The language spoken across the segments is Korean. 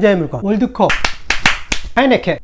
남자의 물건 월드컵 하이네켄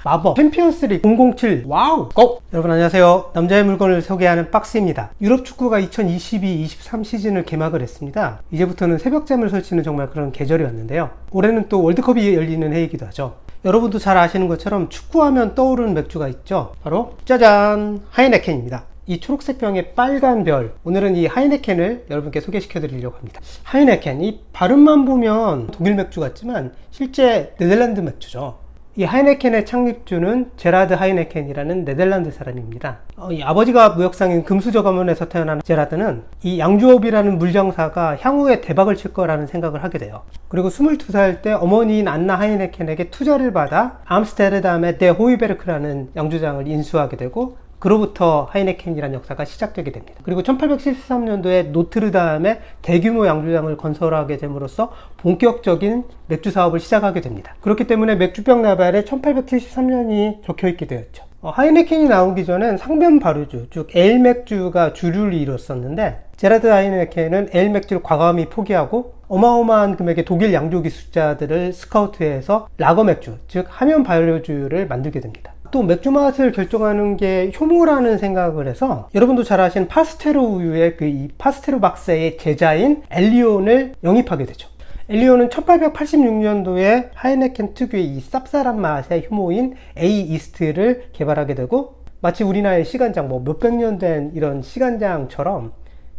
마법 챔피언스리그 007 와우 고! 여러분 안녕하세요. 남자의 물건을 소개하는 박스입니다. 유럽 축구가 2022-23 시즌을 개막을 했습니다. 이제부터는 새벽잠을 설치는 정말 그런 계절이 왔는데요. 올해는 또 월드컵이 열리는 해이기도 하죠. 여러분도 잘 아시는 것처럼 축구하면 떠오르는 맥주가 있죠. 바로 짜잔 하이네켄입니다. 이 초록색 병의 빨간 별, 오늘은 이 하이네켄을 여러분께 소개시켜 드리려고 합니다. 하이네켄, 이 발음만 보면 독일 맥주 같지만 실제 네덜란드 맥주죠. 이 하이네켄의 창립주는 제라드 하이네켄이라는 네덜란드 사람입니다. 이 아버지가 무역상인 금수저 가문에서 태어난 제라드는 이 양주업이라는 물장사가 향후에 대박을 칠 거라는 생각을 하게 돼요. 그리고 22살 때 어머니인 안나 하이네켄에게 투자를 받아 암스테르담의 데 호이베르크라는 양주장을 인수하게 되고, 그로부터 하이네켄이라는 역사가 시작되게 됩니다. 그리고 1873년도에 노트르담에 대규모 양주장을 건설하게 됨으로써 본격적인 맥주 사업을 시작하게 됩니다. 그렇기 때문에 맥주병 나발에 1873년이 적혀있게 되었죠. 하이네켄이 나오기 전엔 상변 발효주, 즉 에일 맥주가 주류를 이뤘었는데, 제라드 하이네켄은 에일 맥주를 과감히 포기하고 어마어마한 금액의 독일 양조 기술자들을 스카우트해서 라거 맥주, 즉 하면 발효주를 만들게 됩니다. 또 맥주 맛을 결정하는 게 효모라는 생각을 해서, 여러분도 잘 아시는 파스테로 우유의 이 파스테로 박사의 제자인 엘리온을 영입하게 되죠. 엘리온은 1886년도에 하이네켄 특유의 이 쌉쌀한 맛의 효모인 A 이스트를 개발하게 되고, 마치 우리나라의 시간장, 몇백 년 된 이런 시간장처럼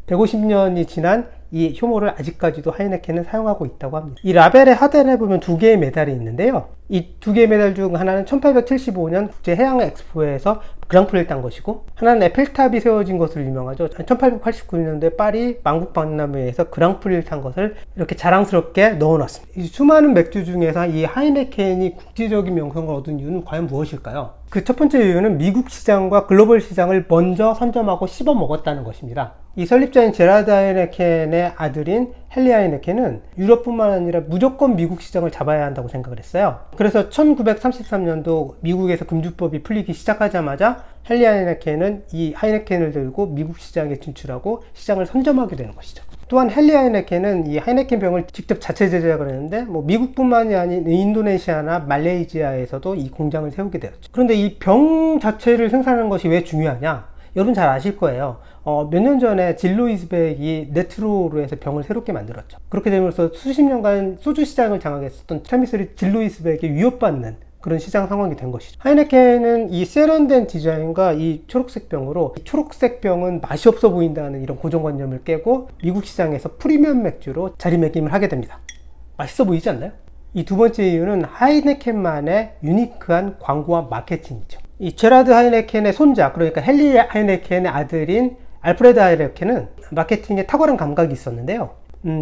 150년이 지난 이 효모를 아직까지도 하이네켄은 사용하고 있다고 합니다. 이 라벨의 하단에 보면 두 개의 메달이 있는데요. 이 두 개의 메달 중 하나는 1875년 국제해양 엑스포에서 그랑프리를 딴 것이고, 하나는 에펠탑이 세워진 것으로 유명하죠. 1889년도에 파리 만국박람회에서 그랑프리를 탄 것을 이렇게 자랑스럽게 넣어놨습니다. 이 수많은 맥주 중에서 이 하이네켄이 국제적인 명성을 얻은 이유는 과연 무엇일까요? 그 첫 번째 이유는 미국 시장과 글로벌 시장을 먼저 선점하고 씹어 먹었다는 것입니다. 이 설립자인 제라드 하이네켄의 아들인 헨리 하이네켄은 유럽뿐만 아니라 무조건 미국 시장을 잡아야 한다고 생각을 했어요. 그래서 1933년도 미국에서 금주법이 풀리기 시작하자마자 헨리 하이네켄은 이 하이네켄을 들고 미국 시장에 진출하고 시장을 선점하게 되는 것이죠. 또한 헨리 하이네켄은 이 하이네켄 병을 직접 자체 제작을 했는데, 미국뿐만이 아닌 인도네시아나 말레이시아에서도 이 공장을 세우게 되었죠. 그런데 이 병 자체를 생산하는 것이 왜 중요하냐? 여러분 잘 아실 거예요. 몇 년 전에 진로이즈백이 네트로로 해서 병을 새롭게 만들었죠. 그렇게 되면서 수십 년간 소주 시장을 장악했었던 참이슬이 진로이즈백에 위협받는 그런 시장 상황이 된 것이죠. 하이네켄은 이 세련된 디자인과 이 초록색 병으로, 이 초록색 병은 맛이 없어 보인다는 이런 고정관념을 깨고 미국 시장에서 프리미엄 맥주로 자리매김을 하게 됩니다. 맛있어 보이지 않나요? 이 두 번째 이유는 하이네켄만의 유니크한 광고와 마케팅이죠. 이 제라드 하이네켄의 손자, 그러니까 헨리 하이네켄의 아들인 알프레드 하이네켄은 마케팅에 탁월한 감각이 있었는데요.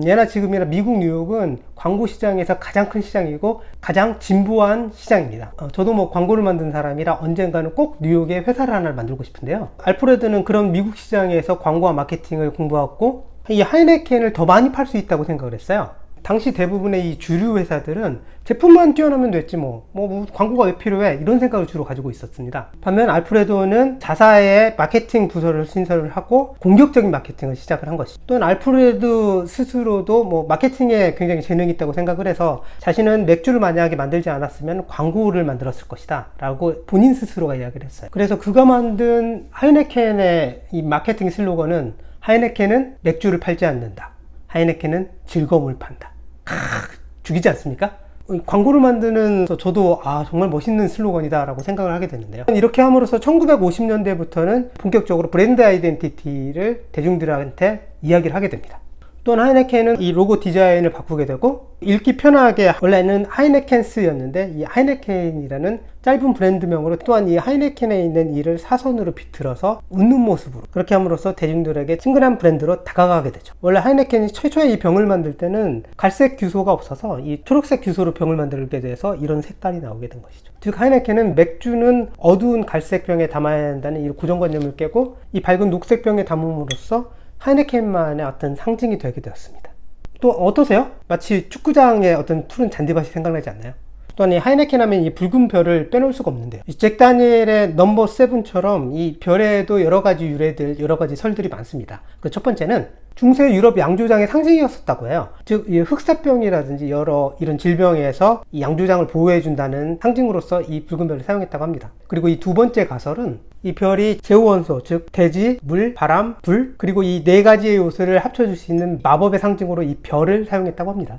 예나 지금이나 미국 뉴욕은 광고 시장에서 가장 큰 시장이고 가장 진보한 시장입니다. 저도 광고를 만든 사람이라 언젠가는 꼭 뉴욕에 회사를 하나 만들고 싶은데요. 알프레드는 그런 미국 시장에서 광고와 마케팅을 공부하고 이 하이네켄을 더 많이 팔 수 있다고 생각을 했어요. 당시 대부분의 이 주류 회사들은 제품만 뛰어나면 됐지 광고가 왜 필요해? 이런 생각을 주로 가지고 있었습니다. 반면 알프레도는 자사의 마케팅 부서를 신설을 하고 공격적인 마케팅을 시작을 한 것이죠. 또한 알프레도 스스로도 마케팅에 굉장히 재능이 있다고 생각을 해서 자신은 맥주를 만약에 만들지 않았으면 광고를 만들었을 것이다 라고 본인 스스로가 이야기를 했어요. 그래서 그가 만든 하이네켄의 이 마케팅 슬로건은 하이네켄은 맥주를 팔지 않는다. 하이네켄은 즐거움을 판다. 죽이지 않습니까? 광고를 만드는 저도 정말 멋있는 슬로건이다 라고 생각을 하게 되는데요. 이렇게 함으로써 1950년대부터는 본격적으로 브랜드 아이덴티티를 대중들한테 이야기를 하게 됩니다. 또한 하이네켄은 이 로고 디자인을 바꾸게 되고, 읽기 편하게 원래는 하이네켄스였는데 이 하이네켄이라는 짧은 브랜드명으로, 또한 이 하이네켄에 있는 이를 사선으로 비틀어서 웃는 모습으로, 그렇게 함으로써 대중들에게 친근한 브랜드로 다가가게 되죠. 원래 하이네켄이 최초에 이 병을 만들 때는 갈색 규소가 없어서 이 초록색 규소로 병을 만들게 돼서 이런 색깔이 나오게 된 것이죠. 즉 하이네켄은 맥주는 어두운 갈색 병에 담아야 한다는 이 고정관념을 깨고 이 밝은 녹색 병에 담음으로써 하이네켄만의 어떤 상징이 되게 되었습니다. 또 어떠세요? 마치 축구장의 어떤 푸른 잔디밭이 생각나지 않나요? 또한 이 하이네켄 하면 이 붉은 별을 빼놓을 수가 없는데요. 이 잭 다니엘의 넘버 7처럼 이 별에도 여러 가지 유래들, 여러 가지 설들이 많습니다. 그 첫 번째는 중세 유럽 양조장의 상징이었었다고 해요. 즉, 이 흑사병이라든지 여러 이런 질병에서 이 양조장을 보호해준다는 상징으로서 이 붉은 별을 사용했다고 합니다. 그리고 이 두 번째 가설은 이 별이 제후원소, 즉 대지, 물, 바람, 불, 그리고 이 네 가지의 요소를 합쳐줄 수 있는 마법의 상징으로 이 별을 사용했다고 합니다.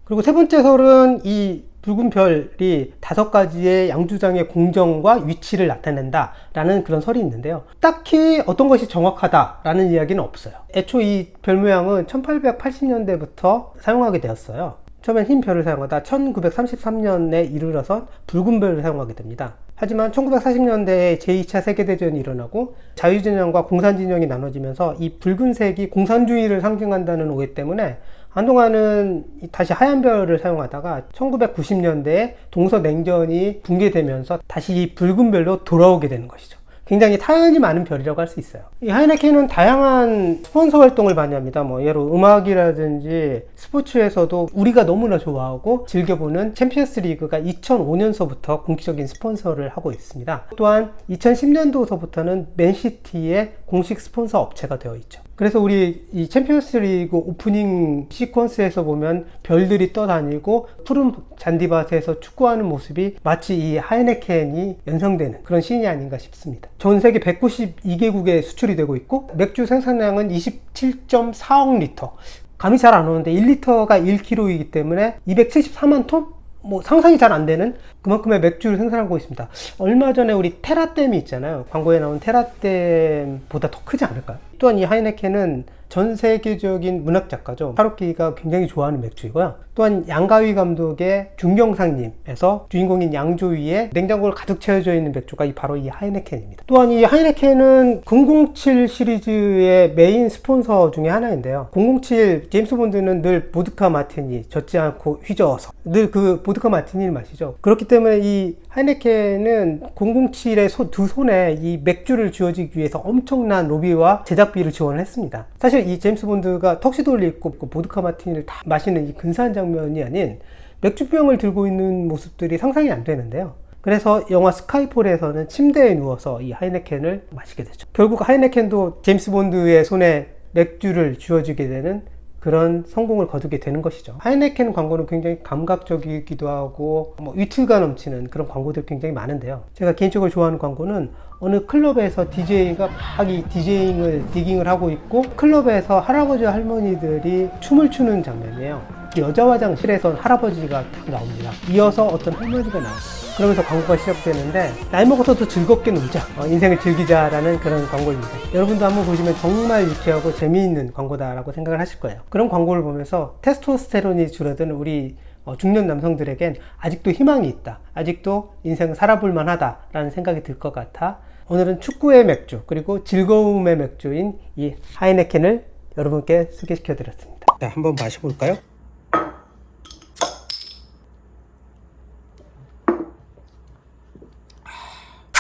그리고 세 번째 설은 이 붉은 별이 5가지의 양조장의 공정과 위치를 나타낸다 라는 그런 설이 있는데요. 딱히 어떤 것이 정확하다 라는 이야기는 없어요. 애초 이 별 모양은 1880년대부터 사용하게 되었어요. 처음엔 흰 별을 사용하다 1933년에 이르러서 붉은 별을 사용하게 됩니다. 하지만 1940년대에 제2차 세계대전이 일어나고 자유진영과 공산진영이 나눠지면서 이 붉은색이 공산주의를 상징한다는 오해 때문에 한동안은 다시 하얀 별을 사용하다가 1990년대에 동서냉전이 붕괴되면서 다시 이 붉은 별로 돌아오게 되는 것이죠. 굉장히 타연이 많은 별이라고 할 수 있어요. 이 하이네켄은 다양한 스폰서 활동을 많이 합니다. 뭐 예로 음악이라든지 스포츠에서도 우리가 너무나 좋아하고 즐겨보는 챔피언스 리그가 2005년서부터 공식적인 스폰서를 하고 있습니다. 또한 2010년도서부터는 맨시티의 공식 스폰서 업체가 되어 있죠. 그래서 우리 이 챔피언스 리그 오프닝 시퀀스에서 보면 별들이 떠다니고 푸른 잔디밭에서 축구하는 모습이 마치 이 하이네켄이 연상되는 그런 씬이 아닌가 싶습니다. 전 세계 192개국에 수출이 되고 있고 맥주 생산량은 27.4억 리터. 감이 잘 안 오는데 1리터가 1kg이기 때문에 274만 톤? 뭐 상상이 잘 안 되는 그만큼의 맥주를 생산하고 있습니다. 얼마 전에 우리 테라댐이 있잖아요. 광고에 나온 테라댐보다 더 크지 않을까요? 또한 이 하이네켄은 전 세계적인 문학 작가죠. 하루키가 굉장히 좋아하는 맥주이고요. 또한 양가위 감독의 중경상님에서 주인공인 양조위에 냉장고를 가득 채워져 있는 맥주가 바로 이 하이네켄입니다. 또한 이 하이네켄은 007 시리즈의 메인 스폰서 중에 하나인데요. 007 제임스 본드는 늘 보드카 마티니 젖지 않고 휘저어서 늘 그 보드카 마티니를 마시죠. 그렇기 때문에 이 하이네켄은 007의 두 손에 이 맥주를 쥐어주기 위해서 엄청난 로비와 제작비를 지원을 했습니다. 사실 이 제임스 본드가 턱시도를 입고 보드카 마티니를 다 마시는 이 근사한 장면이 아닌 맥주병을 들고 있는 모습들이 상상이 안 되는데요. 그래서 영화 스카이폴에서는 침대에 누워서 이 하이네켄을 마시게 되죠. 결국 하이네켄도 제임스 본드의 손에 맥주를 쥐어주게 되는 그런 성공을 거두게 되는 것이죠. 하이네켄 광고는 굉장히 감각적이기도 하고 위트가 넘치는 그런 광고들 굉장히 많은데요. 제가 개인적으로 좋아하는 광고는 어느 클럽에서 DJ가 막 이 디깅을 하고 있고 클럽에서 할아버지 할머니들이 춤을 추는 장면이에요. 여자 화장실에선 할아버지가 딱 나옵니다. 이어서 어떤 할머니가 나와요. 그러면서 광고가 시작되는데 나이 먹어서도 즐겁게 놀자, 인생을 즐기자라는 그런 광고입니다. 여러분도 한번 보시면 정말 유쾌하고 재미있는 광고다라고 생각을 하실 거예요. 그런 광고를 보면서 테스토스테론이 줄어든 우리 중년 남성들에겐 아직도 희망이 있다, 아직도 인생을 살아볼 만하다라는 생각이 들 것 같아 오늘은 축구의 맥주 그리고 즐거움의 맥주인 이 하이네켄을 여러분께 소개시켜 드렸습니다. 자, 한번 마셔볼까요?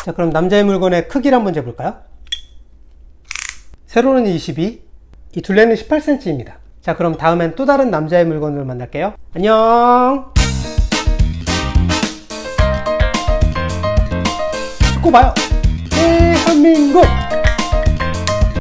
자, 그럼 남자의 물건의 크기를 한번 재볼까요? 세로는 22, 이 둘레는 18cm입니다. 자, 그럼 다음엔 또 다른 남자의 물건으로 만날게요. 안녕! 축구 봐요! 대한민국!